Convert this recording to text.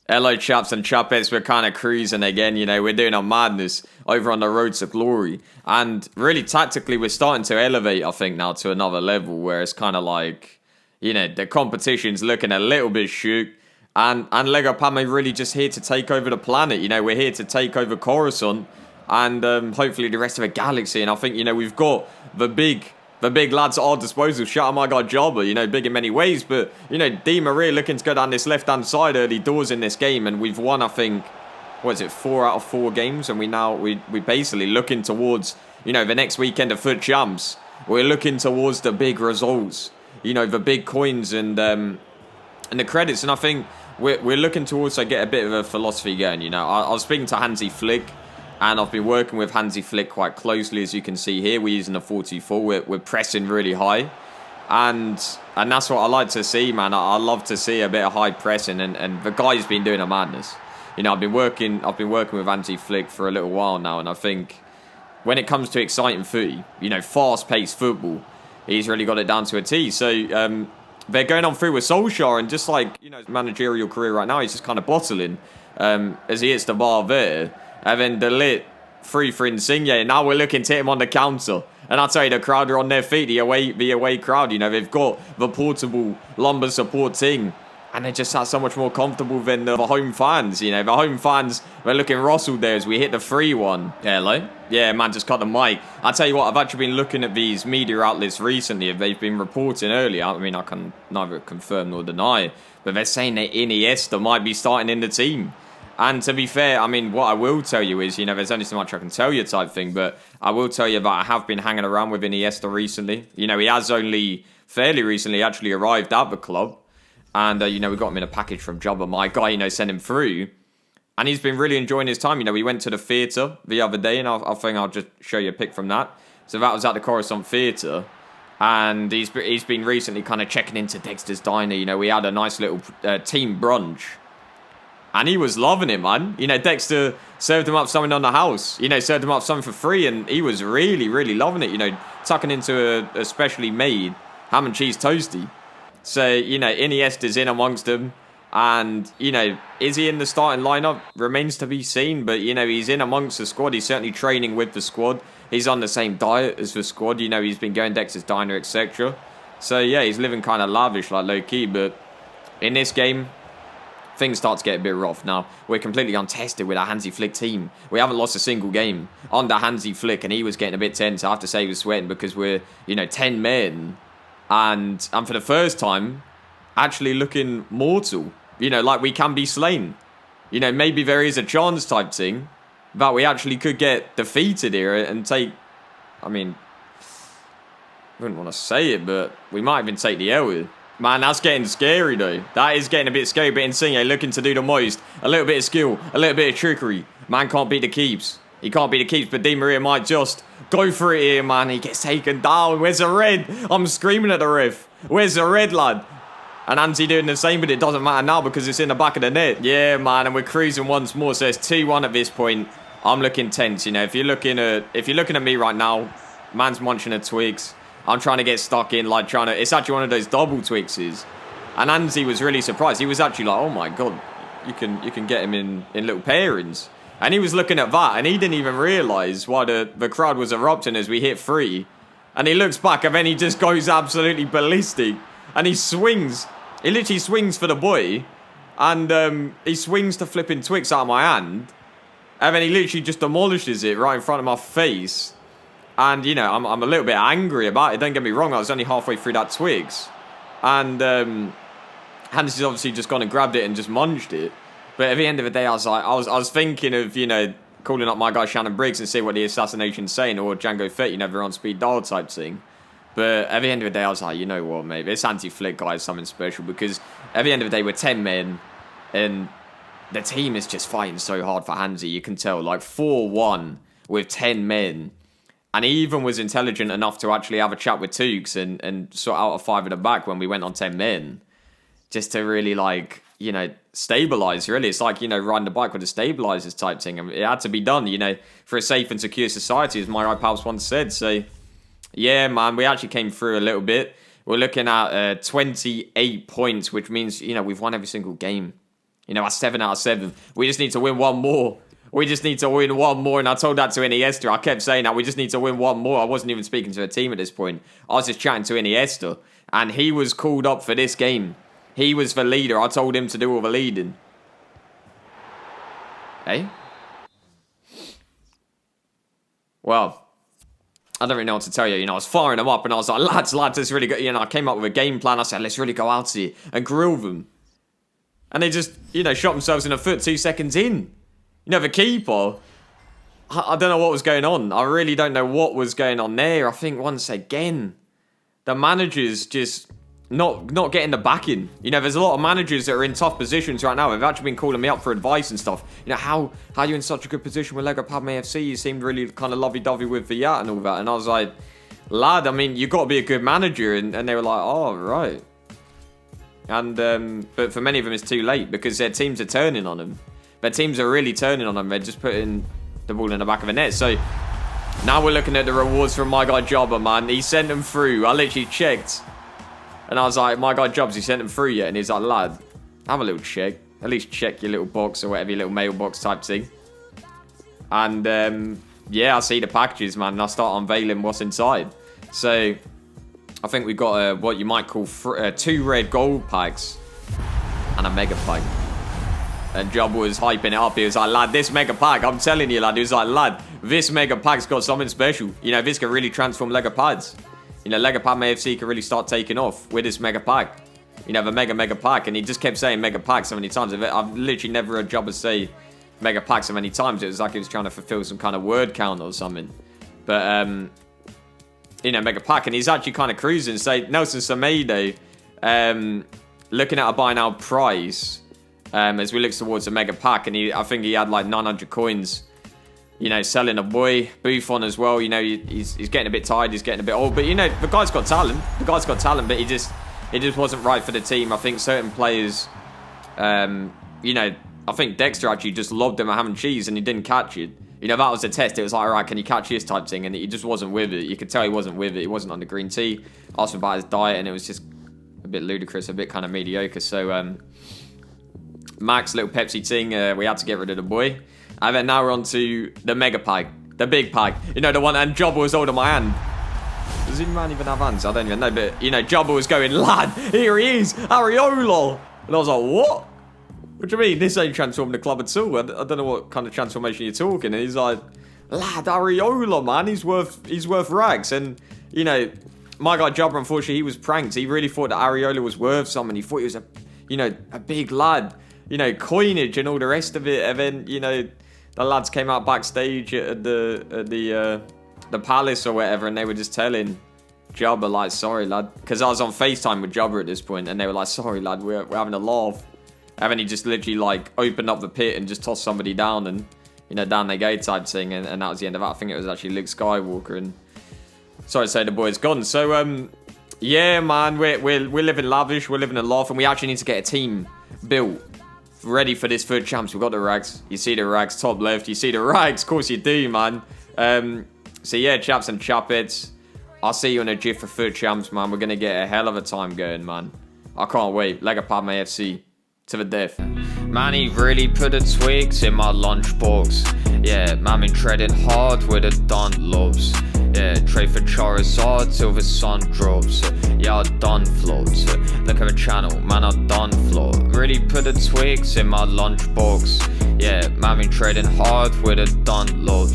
Hello, chaps and chapettes. We're kind of cruising again. We're doing our madness over on the road to glory. And really, tactically, we're starting to elevate, I think, now to another level where it's kind of like, the competition's looking a little bit shook. And Lego Padme really just here to take over the planet. We're here to take over Coruscant and hopefully the rest of the galaxy. And I think, we've got the big lads at our disposal. Shout out my guy Jabba, big in many ways. But, Di Maria looking to go down this left-hand side early doors in this game. And we've won, I think, 4 out of 4 games. And we basically looking towards, the next weekend of FUT Champs. We're looking towards the big results, the big coins and the credits. And I think we're looking to also get a bit of a philosophy going, I was speaking to Hansi Flick. And I've been working with Hansi Flick quite closely, as you can see here. We're using a 4-2-4. We're pressing really high. And that's what I like to see, man. I love to see a bit of high pressing. And the guy's been doing a madness. I've been working with Hansi Flick for a little while now. And I think when it comes to exciting footy, fast-paced football, he's really got it down to a T. So they're going on through with Solskjaer. And just like, his managerial career right now, he's just kind of bottling as he hits the bar there. And then the lit free for Insigne. Now we're looking to hit him on the counter. And I'll tell you, the crowd are on their feet. The away crowd, they've got the portable lumber support team. And they're just so much more comfortable than the home fans. The home fans, we're looking rustled there as we hit the 3-1. Hello? Yeah, man, just cut the mic. I'll tell you what, I've actually been looking at these media outlets recently. They've been reporting earlier. I mean, I can neither confirm nor deny. But they're saying that Iniesta might be starting in the team. And to be fair, I mean, what I will tell you is, there's only so much I can tell you type thing, but I will tell you that I have been hanging around with Iniesta recently. He has only fairly recently actually arrived at the club. And, we got him in a package from Jabba, my guy, sent him through. And he's been really enjoying his time. We went to the theatre the other day, and I think I'll just show you a pic from that. So that was at the Coruscant Theatre. And he's been recently kind of checking into Dexter's Diner. We had a nice little team brunch. And he was loving it, man. Dexter served him up something on the house. Served him up something for free. And he was really, really loving it. Tucking into a specially made ham and cheese toasty. So, Iniesta's in amongst them. And, is he in the starting lineup? Remains to be seen. But, he's in amongst the squad. He's certainly training with the squad. He's on the same diet as the squad. He's been going Dexter's Diner, etc. So, yeah, he's living kind of lavish, like low-key. But in this game, things start to get a bit rough. Now, we're completely untested with our Hansi Flick team. We haven't lost a single game under Hansi Flick, and he was getting a bit tense. I have to say he was sweating because we're, 10 men. And for the first time, actually looking mortal. Like we can be slain. Maybe there is a chance type thing that we actually could get defeated here and take... I mean, I wouldn't want to say it, but we might even take the L here. Man, that's getting scary, though. That is getting a bit scary. But Insigne looking to do the most. A little bit of skill. A little bit of trickery. Man can't beat the keeps. He can't beat the keeps. But Di Maria might just go for it here, man. He gets taken down. Where's the red? I'm screaming at the ref. Where's the red, lad? And Hansi doing the same, but it doesn't matter now because it's in the back of the net. Yeah, man, and we're cruising once more. So it's 2-1 at this point. I'm looking tense, If you're looking at me right now, man's munching a Twix. I'm trying to get stuck in, it's actually one of those double Twixes. And Hansi was really surprised. He was actually like, oh my God, you can get him in little pairings. And he was looking at that, and he didn't even realise why the crowd was erupting as we hit 3. And he looks back, and then he just goes absolutely ballistic. And he swings. He literally swings for the boy. And he swings the flipping Twix out of my hand. And then he literally just demolishes it right in front of my face. And, I'm a little bit angry about it. Don't get me wrong. I was only halfway through that Twix. And Hansi's obviously just gone and grabbed it and just munched it. But at the end of the day, I was thinking of, calling up my guy Shannon Briggs and see what the assassination's saying. Or Django Fett, they're on speed dial type thing. But at the end of the day, I was like, you know what, mate? This Hansi Flick guy is something special. Because at the end of the day, we're 10 men. And the team is just fighting so hard for Hansi. You can tell, 4-1 with 10 men. And he even was intelligent enough to actually have a chat with Twix and sort out a 5 at the back when we went on 10 men. Just to really, stabilise, really. It's like, riding the bike with the stabilisers type thing. And it had to be done, for a safe and secure society, as my right pals once said. So, yeah, man, we actually came through a little bit. We're looking at 28 points, which means, we've won every single game. You know, that's 7 out of 7. We just need to win one more. We just need to win one more. And I told that to Iniesta. I kept saying that we just need to win one more. I wasn't even speaking to a team at this point. I was just chatting to Iniesta. And he was called up for this game. He was the leader. I told him to do all the leading. Hey? Well, I don't really know what to tell you. You know, I was firing them up and I was like, lads, let's really go. You know, I came up with a game plan. I said, let's really go out here and grill them. And they just, you know, shot themselves in the foot 2 seconds in. You know, the keeper, I don't know what was going on. I really don't know what was going on there. I think once again, the manager's just not getting the backing. You know, there's a lot of managers that are in tough positions right now. They've actually been calling me up for advice and stuff. You know, how are you in such a good position with Lego Padme FC? You seemed really kind of lovey-dovey with the yacht and all that. And I was like, lad, I mean, you've got to be a good manager. And they were like, oh, right. And but for many of them, it's too late because their teams are turning on them. Their teams are really turning on them. They're just putting the ball in the back of the net. So now we're looking at the rewards from my guy Jobber, man. He sent them through. I literally checked. And I was like, my guy Jobs, he sent them through yet? And he's like, lad, have a little check. At least check your little box or whatever, your little mailbox type thing. And yeah, I see the packages, man. And I start unveiling what's inside. So I think we've got what you might call 2 red gold packs and a mega pack. And Job was hyping it up. He was like, lad, this mega pack, I'm telling you, lad. He was like, lad, this mega pack's got something special. You know, this can really transform Lego Pads. You know, Lego Padme FC can really start taking off with this mega pack. You know, the mega pack. And he just kept saying mega pack so many times. I've literally never heard Jobber say mega pack so many times. It was like he was trying to fulfill some kind of word count or something. But, you know, mega pack. And he's actually kind of cruising. Say, Nelson Semedo, looking at a buy now price. As we look towards the mega pack, and I think he had like 900 coins, you know, selling a boy. Buffon as well, you know, he's getting a bit tired, he's getting a bit old, but you know, the guy's got talent, but it just wasn't right for the team. I think certain players, you know, I think Dexter actually just lobbed him a ham and cheese and he didn't catch it. You know, that was the test. It was like, all right, can you catch this type thing? And he just wasn't with it. You could tell he wasn't with it. He wasn't on the green tea. Asked him about his diet, and it was just a bit ludicrous, a bit kind of mediocre. So, Max, little Pepsi thing, we had to get rid of the boy. And then now we're on to the mega pack, the big pack. You know, the one, and Jobber was holding my hand. Does any man even have hands? I don't even know, but, you know, Jobber was going, lad, here he is, Areola. And I was like, what? What do you mean? This ain't transforming the club at all. I don't know what kind of transformation you're talking. And he's like, lad, Areola, man, he's worth rags. And, you know, my guy Jobber, unfortunately, he was pranked. He really thought that Areola was worth something. He thought he was a big lad. You know, coinage and all the rest of it. And then, you know, the lads came out backstage at the palace or whatever, and they were just telling Jobber, like, sorry, lad. Because I was on FaceTime with Jobber at this point, and they were like, sorry, lad, we're having a laugh. And then he just literally, like, opened up the pit and just tossed somebody down, and, you know, down they go type thing. And that was the end of that. I think it was actually Luke Skywalker. And sorry to say the boy's gone. So, yeah, man, we're living lavish. We're living a laugh, and we actually need to get a team built ready for this FUT Champs. We've got the rags. You see the rags top left. You see the rags. Of course you do, man. So yeah, chaps and chappets, I'll see you in a jiff for FUT Champs, man. We're going to get a hell of a time going, man. I can't wait. Lego Padme FC to the death. Man, he really put the Twix in my lunchbox. Yeah, man, been treading hard with the Dunlops. Yeah, trade for Charizard till the sun drops. Yeah, I done flops. Look at the channel, man, I done flop. Really put the Twix in my lunchbox. Yeah, man, been trading hard with the Dunlops.